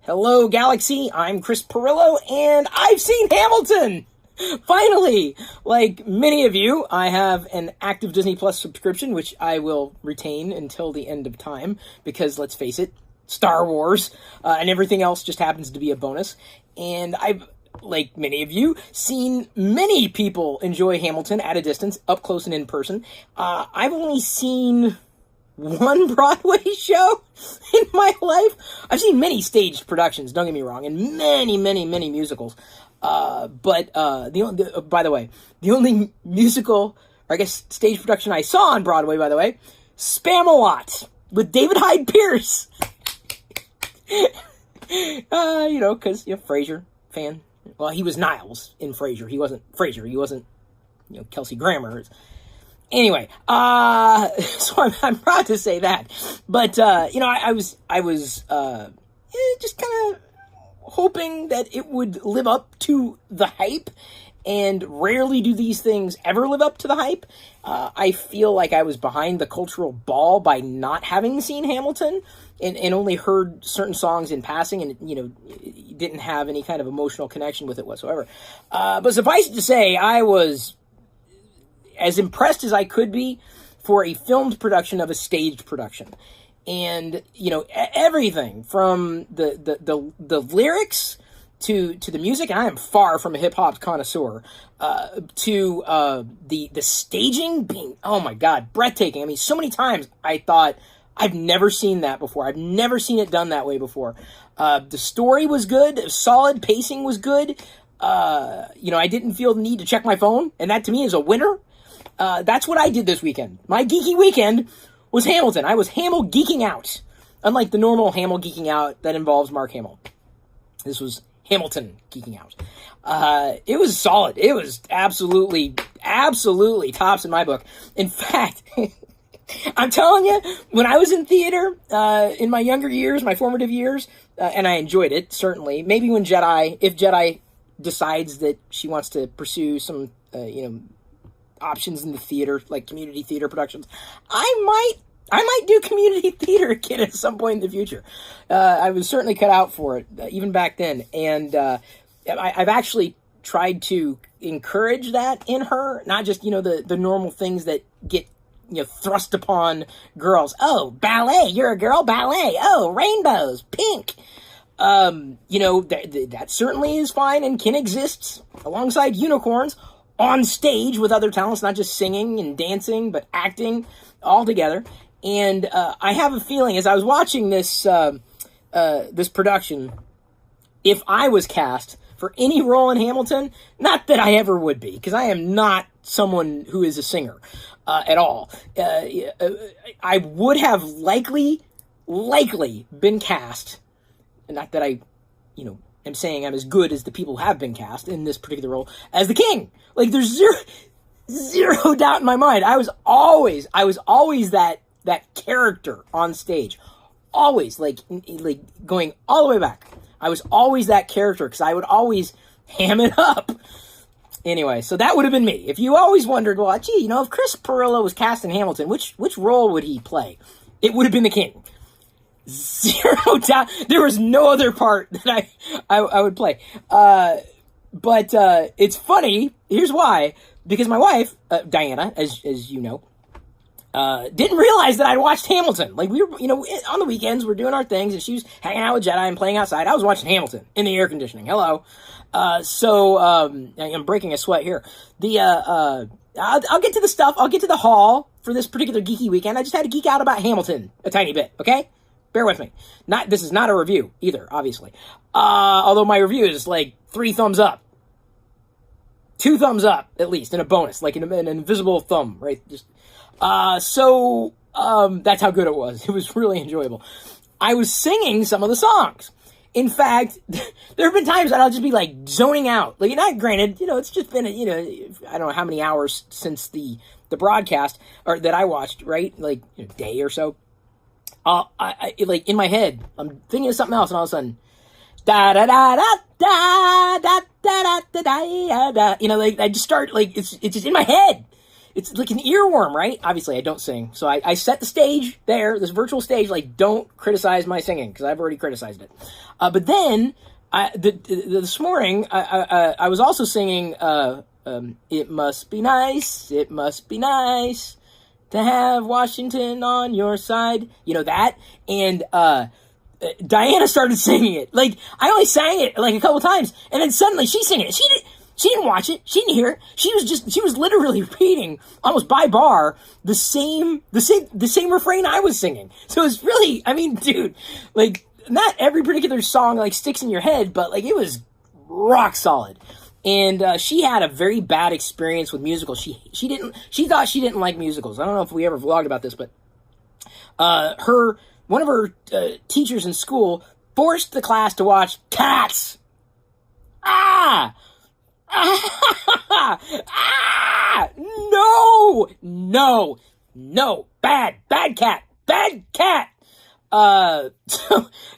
Hello, Galaxy. I'm Chris Pirillo, and I've seen Hamilton! Finally! Like many of you, I have an active Disney Plus subscription, which I will retain until the end of time, because, let's face it, Star Wars, and everything else just happens to be a bonus. And I've, like many of you, seen many people enjoy Hamilton at a distance, up close and in person. I've only seen one Broadway show in my life. I've seen many staged productions, don't get me wrong, and many musicals. By the way, the only musical, or I guess stage production I saw on Broadway, by the way, Spam-A-Lot with David Hyde Pierce. Because, Frasier fan. Well, he was Niles in Frasier. He wasn't Frasier. He wasn't, Kelsey Grammer. Anyway, so I'm proud to say that. But, I was just kind of hoping that it would live up to the hype, and rarely do these things ever live up to the hype. I feel like I was behind the cultural ball by not having seen Hamilton, and only heard certain songs in passing, and, didn't have any kind of emotional connection with it whatsoever. But suffice it to say, I was as impressed as I could be for a filmed production of a staged production. And, everything from the lyrics to the music, and I am far from a hip-hop connoisseur, to the staging being, oh my God, breathtaking. I mean, so many times I thought, I've never seen that before. I've never seen it done that way before. The story was good, solid, pacing was good. I didn't feel the need to check my phone, and that to me is a winner. That's what I did this weekend. My geeky weekend was Hamilton. I was Hamill geeking out. Unlike the normal Hamill geeking out that involves Mark Hamill. This was Hamilton geeking out. It was solid. It was absolutely tops in my book. In fact, I'm telling you, when I was in theater, in my younger years, my formative years, and I enjoyed it, certainly. Maybe when if Jedi decides that she wants to pursue some, options in the theater, like community theater productions, I might do community theater again at some point in the future. I was certainly cut out for it, even back then. And I've actually tried to encourage that in her, not just, the normal things that get, thrust upon girls. Oh, ballet, you're a girl, ballet. Oh, rainbows, pink. That certainly is fine and can exist alongside unicorns on stage with other talents, not just singing and dancing, but acting all together. And I have a feeling, as I was watching this this production, if I was cast for any role in Hamilton, not that I ever would be, because I am not someone who is a singer at all. I would have likely been cast, not that I, am saying I'm as good as the people who have been cast in this particular role, as the King. Like, there's zero doubt in my mind. I was always that character on stage. Always, like going all the way back. I was always that character, because I would always ham it up. Anyway, so that would have been me. If you always wondered, well, gee, if Chris Pirillo was cast in Hamilton, which role would he play? It would have been the King. Zero doubt. There was no other part that I would play. But it's funny. Here's why. Because my wife, Diana, as you know, didn't realize that I'd watched Hamilton. Like, we were, on the weekends, we're doing our things, and she was hanging out with Jedi and playing outside. I was watching Hamilton in the air conditioning. Hello. I'm breaking a sweat here. I'll get to the stuff. I'll get to the haul for this particular geeky weekend. I just had to geek out about Hamilton a tiny bit, okay? Bear with me. This is not a review either, obviously. Although my review is like 3 thumbs up. 2 thumbs up, at least, and a bonus, like an invisible thumb, right? That's how good it was. It was really enjoyable. I was singing some of the songs. In fact, there have been times that I'll just be like zoning out. Like, not granted, it's just been, I don't know how many hours since the broadcast, or that I watched, right? Like, a day or so. I like in my head, I'm thinking of something else, and all of a sudden, da da da da da da da da da da da. Like, I just start, like, it's just in my head. it's like an earworm, right? Obviously, I don't sing. So I set the stage there, this virtual stage, like, don't criticize my singing, because I've already criticized it. But then, this morning, I was also singing, it must be nice to have Washington on your side. You know that? And, Diana started singing it. Like, I only sang it, like, a couple times, and then suddenly she's singing it. She didn't watch it. She didn't hear it. She was literally repeating, almost by bar, the same refrain I was singing. So it's really, I mean, dude, like, not every particular song, like, sticks in your head, but, like, it was rock solid. And, she had a very bad experience with musicals. She thought she didn't like musicals. I don't know if we ever vlogged about this, but, one of her teachers in school forced the class to watch Cats. No, bad cat. So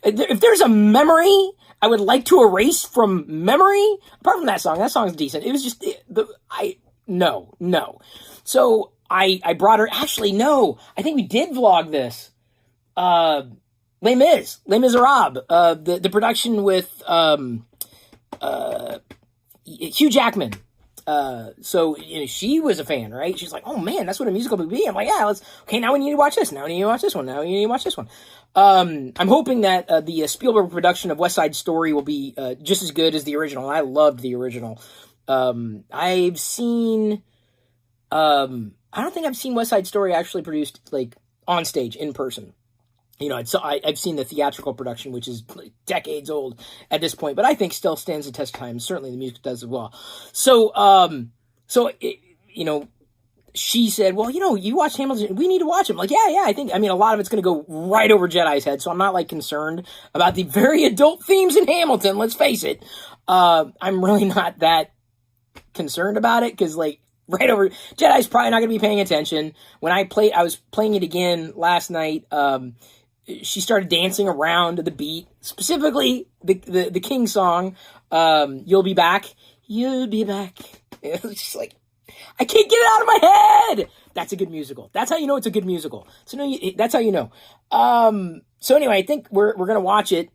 if there's a memory I would like to erase from memory, apart from that song's decent. It was just, no. So I brought her, actually, no, I think we did vlog this. Les Miserables, the production with, Hugh Jackman. So, you know, she was a fan, right? She's like, oh man, that's what a musical would be. I'm like, yeah, okay, now we need to watch this. Now we need to watch this one. Now we need to watch this one. I'm hoping that, the Spielberg production of West Side Story will be, just as good as the original. I loved the original. I've seen, I don't think I've seen West Side Story actually produced, like, on stage, in person. You know, I've seen the theatrical production, which is like decades old at this point, but I think still stands the test of time. Certainly the music does as well. So, you know, she said, well, you know, you watch Hamilton, we need to watch him. Like, yeah, I mean, a lot of it's going to go right over Jedi's head, so I'm not, like, concerned about the very adult themes in Hamilton, let's face it. I'm really not that concerned about it, because, like, right over, Jedi's probably not going to be paying attention. When I was playing it again last night, she started dancing around to the beat, specifically the King song, You'll Be Back. It's just like, I can't get it out of my head. That's a good musical. That's how you know it's a good musical. So that's how you know. So anyway, I think we're going to watch it,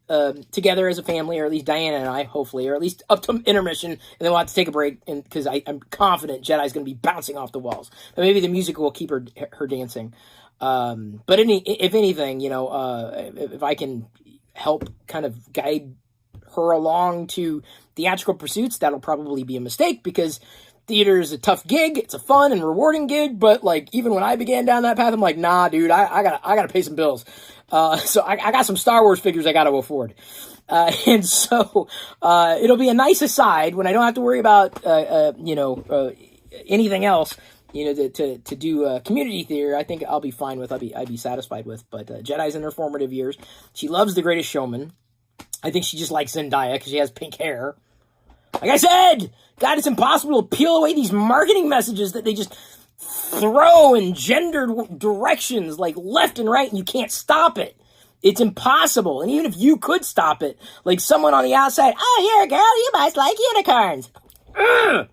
together as a family, or at least Diana and I, hopefully, or at least up to intermission, and then we'll have to take a break, because I'm confident Jedi's going to be bouncing off the walls. But maybe the music will keep her dancing. But if anything, you know, if I can help kind of guide her along to theatrical pursuits, that'll probably be a mistake, because theater is a tough gig. It's a fun and rewarding gig, but, like, even when I began down that path, I'm like, nah, dude, I gotta pay some bills. So I got some Star Wars figures I gotta afford. And so, it'll be a nice aside when I don't have to worry about, anything else, you know, to do community theater. I think I'll be fine with, I'd be satisfied with. But Jedi's in her formative years. She loves The Greatest Showman. I think she just likes Zendaya because she has pink hair. Like I said, God, it's impossible to peel away these marketing messages that they just throw in gendered directions, like left and right, and you can't stop it. It's impossible. And even if you could stop it, like someone on the outside, oh, here, girl, you must like unicorns. Ugh.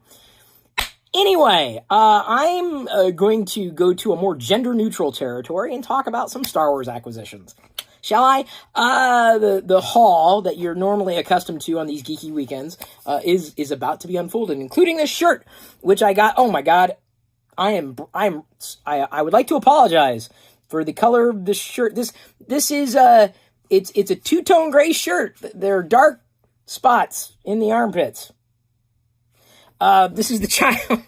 Anyway, I'm going to go to a more gender-neutral territory and talk about some Star Wars acquisitions. Shall I? The haul that you're normally accustomed to on these geeky weekends is about to be unfolded, including this shirt, which I got. Oh my God, I would like to apologize for the color of this shirt. This is it's a two-tone gray shirt. There are dark spots in the armpits. This is the child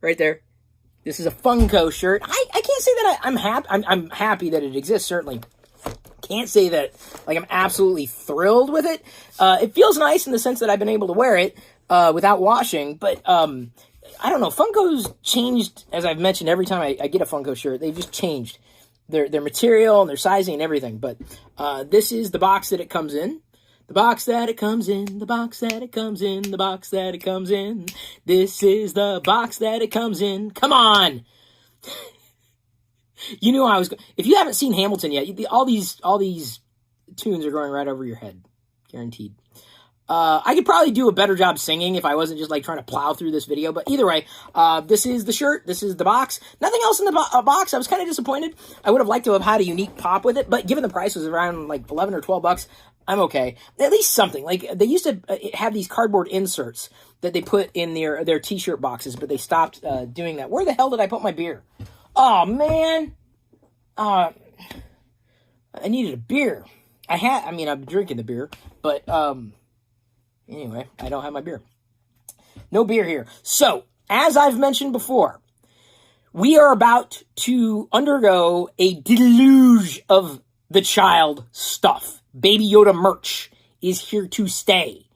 right there. This is a Funko shirt. I can't say that I'm happy that it exists, certainly. Can't say that, like, I'm absolutely thrilled with it. It feels nice in the sense that I've been able to wear it without washing, but I don't know. Funko's changed, as I've mentioned every time I get a Funko shirt. They've just changed their material and their sizing and everything. But this is the box that it comes in. The box that it comes in, the box that it comes in, the box that it comes in. This is the box that it comes in. Come on! You knew I was... If you haven't seen Hamilton yet, all these tunes are going right over your head. Guaranteed. I could probably do a better job singing if I wasn't just like trying to plow through this video. But either way, this is the shirt. This is the box. Nothing else in the box. I was kind of disappointed. I would have liked to have had a unique pop with it, but given the price was around like 11 or 12 bucks, I'm okay. At least something. Like they used to have these cardboard inserts that they put in their t-shirt boxes, but they stopped doing that. Where the hell did I put my beer? Oh man. I needed a beer. I'm drinking the beer, but anyway, I don't have my beer. No beer here. So, as I've mentioned before, we are about to undergo a deluge of the child stuff. Baby Yoda merch is here to stay.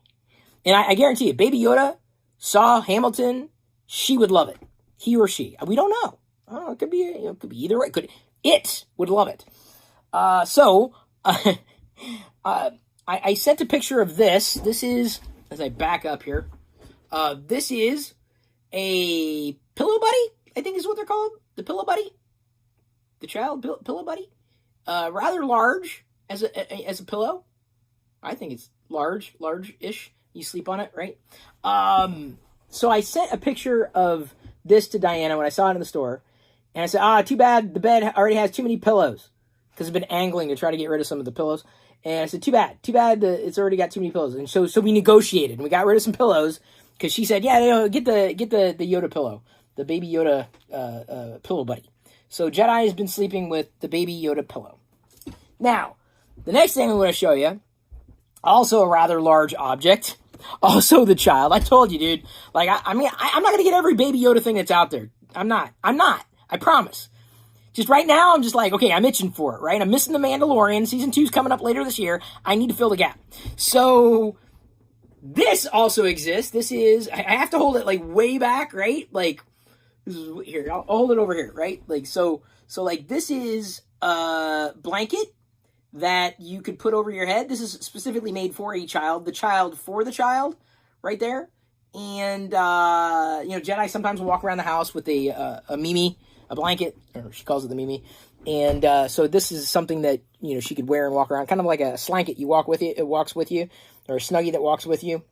And I guarantee you, Baby Yoda saw Hamilton, she would love it. He or she. We don't know. It could be either way. It would love it. I sent a picture of this. This is, as I back up here, this is a Pillow Buddy, I think is what they're called. The Pillow Buddy. The child Pillow Buddy. Rather large as a pillow. I think it's large-ish. You sleep on it, right? So I sent a picture of this to Diana when I saw it in the store. And I said, too bad the bed already has too many pillows. Because I've been angling to try to get rid of some of the pillows. And I said, too bad it's already got too many pillows. And so we negotiated, and we got rid of some pillows, because she said, yeah, get the Yoda pillow, the Baby Yoda Pillow Buddy. So Jedi has been sleeping with the Baby Yoda pillow. Now, the next thing I'm going to show you, also a rather large object, also the child. I told you, dude. Like, I'm not going to get every Baby Yoda thing that's out there. I'm not. I promise. Just right now, I'm just like, okay, I'm itching for it, right? I'm missing The Mandalorian. Season 2's coming up later this year. I need to fill the gap. So, this also exists. This is, I have to hold it, like, way back, right? Like, this is, here, I'll hold it over here, right? Like, so, like, this is a blanket that you could put over your head. This is specifically made for a child. The child for the child, right there. And, Jedi sometimes will walk around the house with a Mimi, a blanket, or she calls it the Mimi. And so this is something that, she could wear and walk around, kind of like a slanket it walks with you, or a Snuggie that walks with you.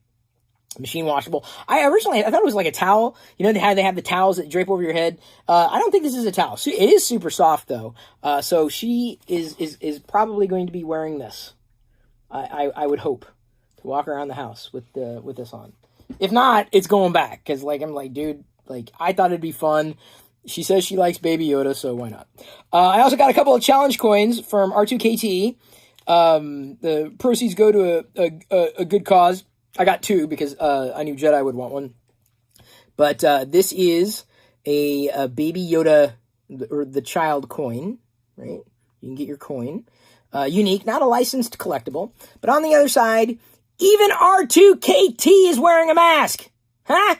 Machine washable. I thought it was like a towel. They have the towels that drape over your head. I don't think this is a towel. So it is super soft though. So she is probably going to be wearing this. I would hope, to walk around the house with this on. If not, it's going back, because I'm like, dude, I thought it'd be fun. She says she likes Baby Yoda, so why not? I also got a couple of challenge coins from R2KT. The proceeds go to a good cause. I got 2 because I knew Jedi would want one. But this is a Baby Yoda, or the child coin, right? You can get your coin. Unique, not a licensed collectible. But on the other side, even R2KT is wearing a mask. Huh?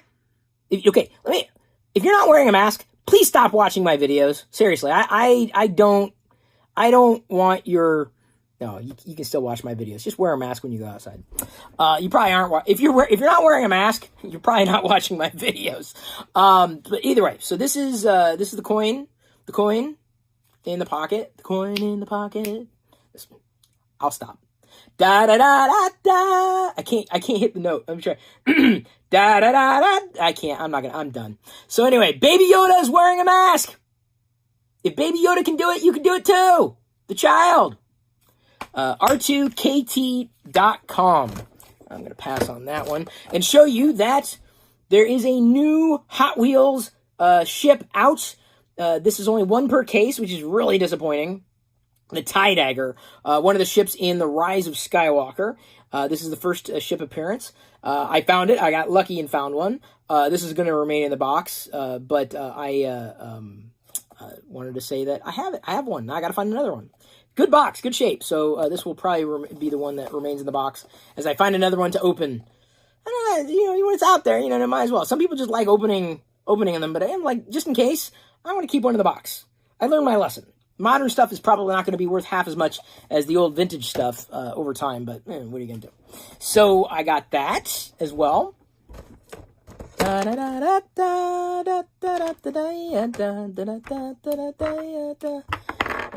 If you're not wearing a mask, please stop watching my videos. Seriously, I don't want your... No, you can still watch my videos. Just wear a mask when you go outside. You probably aren't... If you're not wearing a mask, you're probably not watching my videos. But either way, so this is the coin. The coin in the pocket. The coin in the pocket. I'll stop. Da da da da da. I can't hit the note. Let me try. Da da da da. I can't. I'm done. So anyway, Baby Yoda is wearing a mask. If Baby Yoda can do it, you can do it too. The child. R2KT.com. I'm going to pass on that one and show you that there is a new Hot Wheels ship out. This is only 1 per case, which is really disappointing. The TIE Dagger, one of the ships in The Rise of Skywalker. This is the first ship appearance. I found it. I got lucky and found one. This is going to remain in the box, but I wanted to say that I have it. I have one. Now I got to find another one. Good box, good shape. So this will probably be the one that remains in the box as I find another one to open. I don't know, when it's out there, it might as well. Some people just like opening them, but I'm like, just in case, I want to keep one in the box. I learned my lesson. Modern stuff is probably not going to be worth half as much as the old vintage stuff over time, but what are you going to do? So I got that as well. All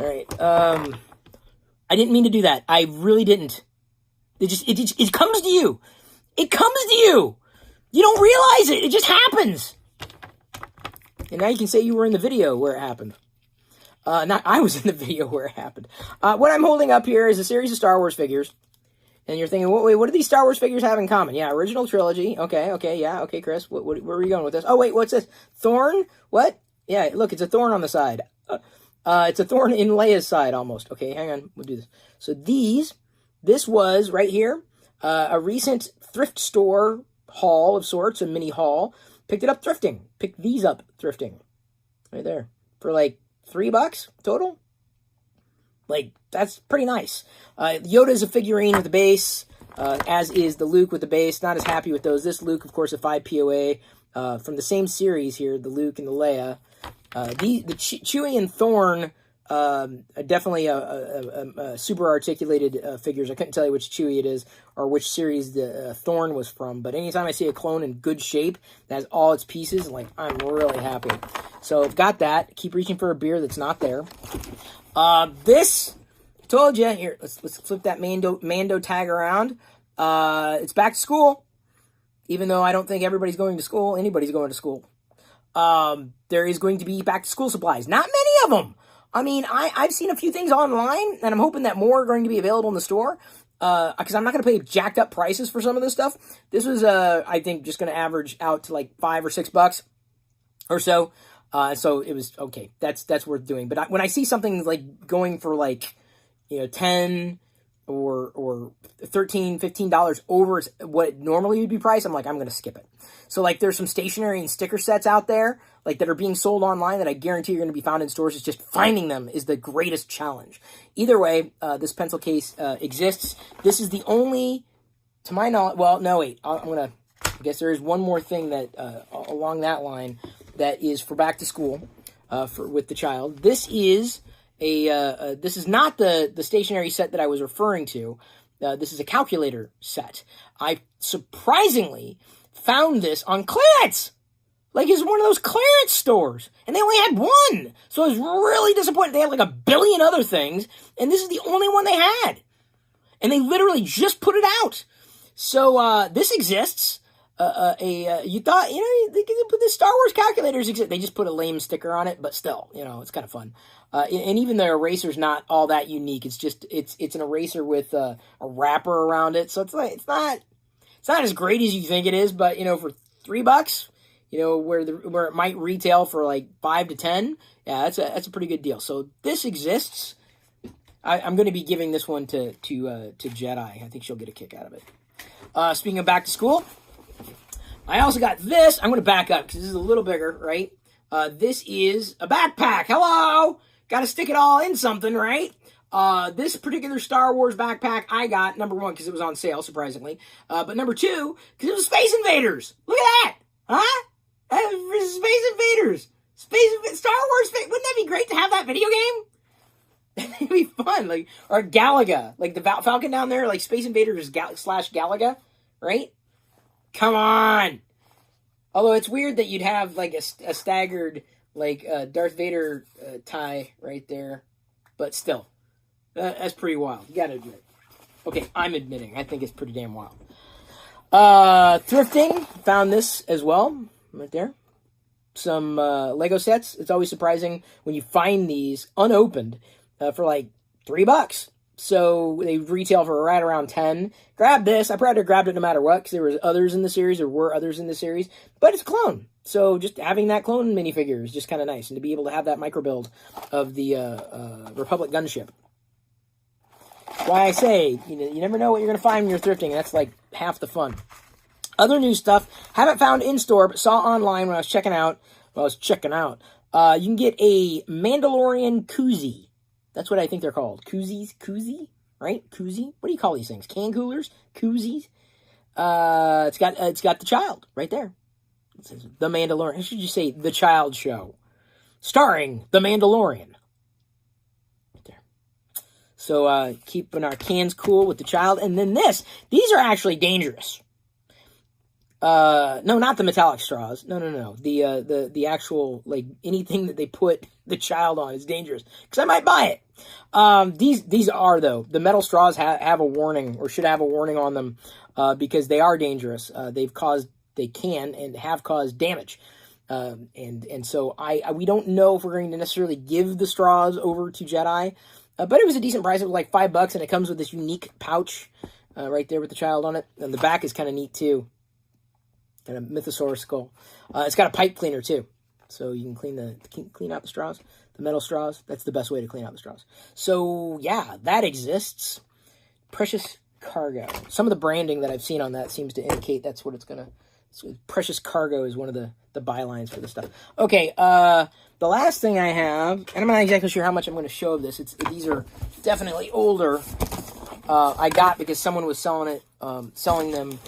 right. I didn't mean to do that. I really didn't. It comes to you. It comes to you. You don't realize it. It just happens. And now you can say you were in the video where it happened. Not I was in the video where it happened. What I'm holding up here is a series of Star Wars figures. And you're thinking, wait, what do these Star Wars figures have in common? Yeah, original trilogy. Okay, yeah, okay, Chris. Where are you going with this? Oh, wait, what's this? Thorn? What? Yeah, look, it's a thorn on the side. It's a thorn in Leia's side almost. Okay, hang on. We'll do this. So this was right here, a recent thrift store haul of sorts, a mini haul. Picked it up thrifting. Picked these up thrifting. Right there. For like $3 total. Like, that's pretty nice. Yoda is a figurine with a base, as is the Luke with the base. Not as happy with those. This Luke, of course, a 5 POA from the same series here, the Luke and the Leia. The Chewie and Thorn are definitely a super articulated figures. I couldn't tell you which Chewie it is or which series the Thorn was from, but anytime I see a clone in good shape that has all its pieces, like, I'm really happy. So I've got that. Keep reaching for a beer that's not there. This, I told you, here, let's flip that Mando tag around. It's back to school. Even though I don't think everybody's going to school, anybody's going to school. There is going to be back to school supplies. Not many of them. I mean, I've seen a few things online, and I'm hoping that more are going to be available in the store. Because I'm not going to pay jacked up prices for some of this stuff. This was, I think, just going to average out to like $5 or $6 or so. So it was okay. That's worth doing. But when I see something like going for like, $10 or $13, $15 over what it normally would be priced, I'm like, I'm going to skip it. So like there's some stationery and sticker sets out there like that are being sold online that I guarantee you're going to be found in stores. It's just finding them is the greatest challenge. Either way, this pencil case exists. This is the only, to my knowledge, well, no, wait. I guess there is one more thing that along that line that is for back to school with the child. This is this is not the stationery set that I was referring to. This is a calculator set. I surprisingly found this on clearance. Like, it's one of those clearance stores. And they only had one. So I was really disappointed. They had like a billion other things. And this is the only one they had. And they literally just put it out. So this exists. You thought, they could put the Star Wars calculators exist. They just put a lame sticker on it, but still, it's kind of fun. And even the eraser's not all that unique. It's just, it's an eraser with a wrapper around it. So it's not as great as you think it is, but, for $3, where it might retail for like 5 to 10, yeah, that's a pretty good deal. So this exists. I'm going to be giving this one to Jedi. I think she'll get a kick out of it. Speaking of back to school, I also got this. I'm going to back up because this is a little bigger, right? This is a backpack. Hello! Got to stick it all in something, right? This particular Star Wars backpack I got, number one, because it was on sale, surprisingly. But number two, because it was Space Invaders. Look at that! Huh? Space Invaders. Star Wars. Wouldn't that be great to have that video game? It'd be fun. Like, or Galaga. Like the Falcon down there, like Space Invaders / Galaga, right? Come on. Although it's weird that you'd have like a staggered like Darth Vader tie right there. But still, that's pretty wild. You gotta admit. Okay, I'm admitting. I think it's pretty damn wild. Thrifting. Found this as well. Right there. Some Lego sets. It's always surprising when you find these unopened for like $3. So they retail for right around 10. Grab this. I probably grabbed it no matter what because there were others in the series. But it's a clone. So just having that clone minifigure is just kind of nice. And to be able to have that micro build of the Republic gunship. Why I say, you never know what you're going to find when you're thrifting. And that's like half the fun. Other new stuff. Haven't found in store, but saw online when I was checking out. You can get a Mandalorian koozie. That's what I think they're called. Koozies? Koozie? Right? Koozie? What do you call these things? Can coolers? Koozies? It's got the child right there. It says The Mandalorian. I should just say The Child Show. Starring The Mandalorian. Right there. So, keeping our cans cool with the child. And then these are actually dangerous. No, not the metallic straws. No. The actual, like, anything that they put the child on is dangerous. Because I might buy it. These are, though. The metal straws have a warning, or should have a warning on them, because they are dangerous. They can and have caused damage. And so we don't know if we're going to necessarily give the straws over to Jedi. But it was a decent price. It was like $5, and it comes with this unique pouch, right there with the child on it. And the back is kind of neat, too. And a Mythosaurus skull. It's got a pipe cleaner too, so you can clean out the straws, the metal straws. That's the best way to clean out the straws. So yeah, that exists. Precious Cargo. Some of the branding that I've seen on that seems to indicate that's what it's gonna. Precious Cargo is one of the bylines for this stuff. Okay, the last thing I have, and I'm not exactly sure how much I'm going to show of this. These are definitely older. I got because someone was selling them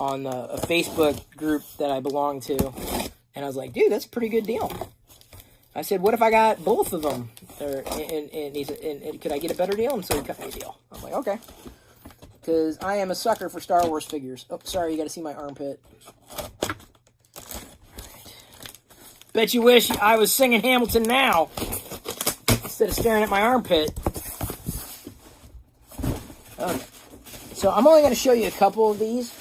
on a Facebook group that I belong to, and I was like, dude, that's a pretty good deal. I said, what if I got both of them? And he said, and could I get a better deal? And so he cut me a deal. I'm like, okay, because I am a sucker for Star Wars figures. Oh, sorry, you got to see my armpit. Right. Bet you wish I was singing Hamilton now instead of staring at my armpit. Okay. So I'm only going to show you a couple of these,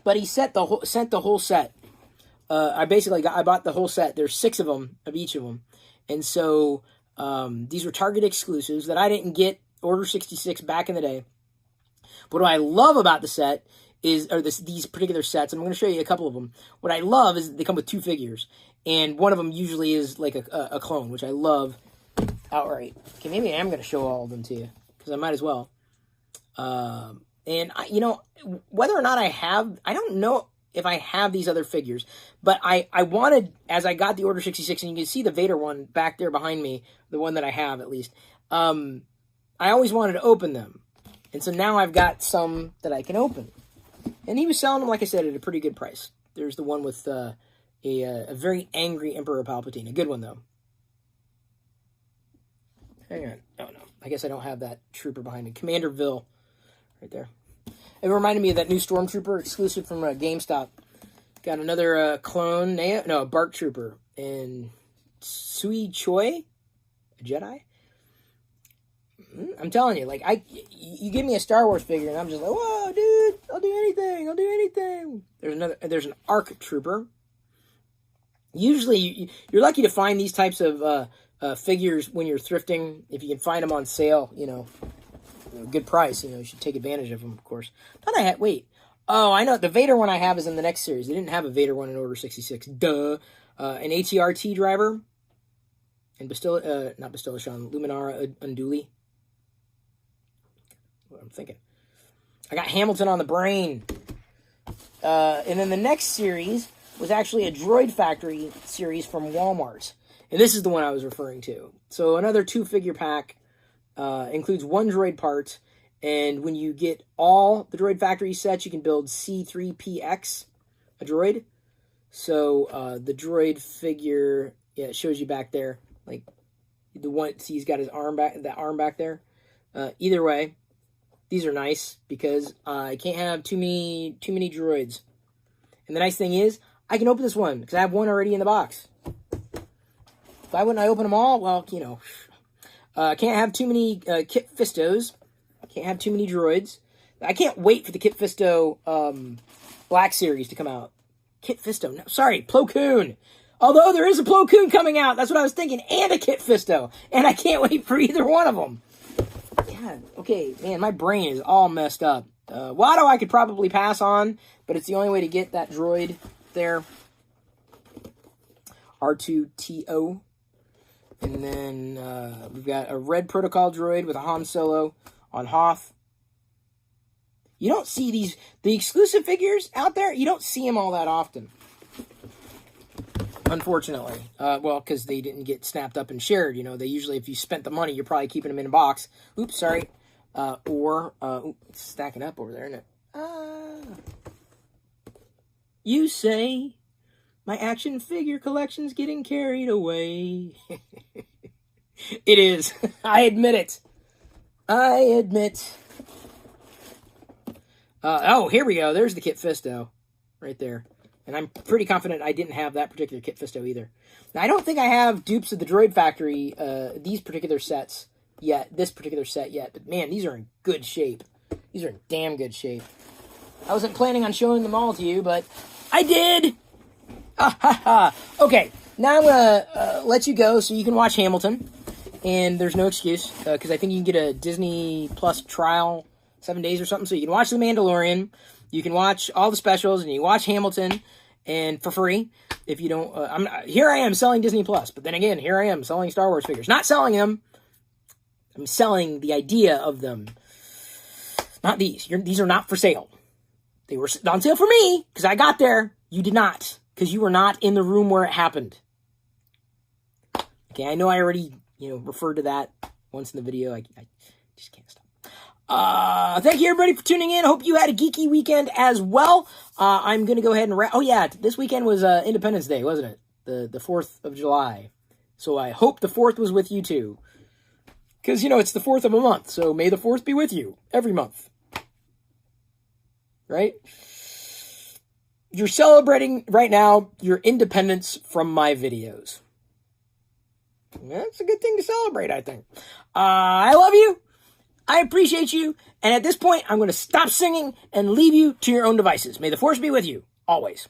but he sent the whole set. I bought the whole set. There's 6 of them, of each of them, and so these were Target exclusives that I didn't get Order 66 back in the day. But what I love about the set is, these particular sets, I'm going to show you a couple of them. What I love is they come with 2 figures, and one of them usually is like a clone, which I love outright. Okay, maybe I am going to show all of them to you because I might as well. And whether or not I don't know if I have these other figures, but I wanted, as I got the Order 66, and you can see the Vader one back there behind me, the one that I have at least, I always wanted to open them. And so now I've got some that I can open. And he was selling them, like I said, at a pretty good price. There's the one with a very angry Emperor Palpatine. A good one, though. Hang on. Oh, no. I guess I don't have that trooper behind me. Commander Vil. Right there. It reminded me of that new Stormtrooper exclusive from GameStop. Got another clone, a BARC Trooper. And Sui Choi, a Jedi. I'm telling you, like, you give me a Star Wars figure, and I'm just like, whoa, dude, I'll do anything. There's an ARC Trooper. Usually, you're lucky to find these types of figures when you're thrifting. If you can find them on sale, good price, you should take advantage of them, of course. Oh, I know, the Vader one I have is in the next series. They didn't have a Vader one in Order 66. Duh. An ATRT driver. And not Bastilla Luminara Unduli. What I'm thinking. I got Hamilton on the brain. And then the next series was actually a Droid Factory series from Walmart. And this is the one I was referring to. So another 2-figure pack. Includes 1 droid part, and when you get all the Droid Factory sets, you can build C3PX, a droid. So the droid figure, it shows you back there, like the one. See, he's got his arm back, that arm back there. Either way, these are nice because I can't have too many droids. And the nice thing is, I can open this one because I have one already in the box. Why wouldn't I open them all? Well, can't have too many Kit Fistos. Can't have too many droids. I can't wait for the Kit Fisto Black Series to come out. Kit Fisto. No, sorry, Plo Koon. Although there is a Plo Koon coming out. That's what I was thinking. And a Kit Fisto. And I can't wait for either one of them. God, okay, man, my brain is all messed up. Watto I could probably pass on, but it's the only way to get that droid there. R2-TO. And then we've got a red protocol droid with a Han Solo on Hoth. You don't see the exclusive figures out there, you don't see them all that often. Unfortunately. Well, because they didn't get snapped up and shared. They usually, if you spent the money, you're probably keeping them in a box. Oops, sorry. It's stacking up over there, isn't it? You say my action figure collection's getting carried away. It is. I admit it. Oh, here we go. There's the Kit Fisto. right there. And I'm pretty confident I didn't have that particular Kit Fisto either. Now, I don't think I have dupes of the Droid Factory, these particular sets yet, this particular set yet. But man, these are in good shape. These are in damn good shape. I wasn't planning on showing them all to you, but I did! Ah, ha, ha. Okay, now I'm going to let you go so you can watch Hamilton. And there's no excuse, because I think you can get a Disney Plus trial 7 days or something. So you can watch The Mandalorian, you can watch all the specials, and you watch Hamilton, and for free. If you don't, here I am selling Disney Plus, but then again, here I am selling Star Wars figures. Not selling them. I'm selling the idea of them. Not these. These are not for sale. They were on sale for me, because I got there. You did not, because you were not in the room where it happened. Okay, I know I already, referred to that once in the video. I just can't stop. Thank you everybody for tuning in. I hope you had a geeky weekend as well. I'm going to go ahead and oh yeah, this weekend was Independence Day, wasn't it? The 4th of July. So I hope the 4th was with you too. Because, it's the 4th of a month, so may the 4th be with you every month. Right? You're celebrating right now your independence from my videos. That's a good thing to celebrate, I think. I love you. I appreciate you. And at this point, I'm going to stop singing and leave you to your own devices. May the Force be with you, always.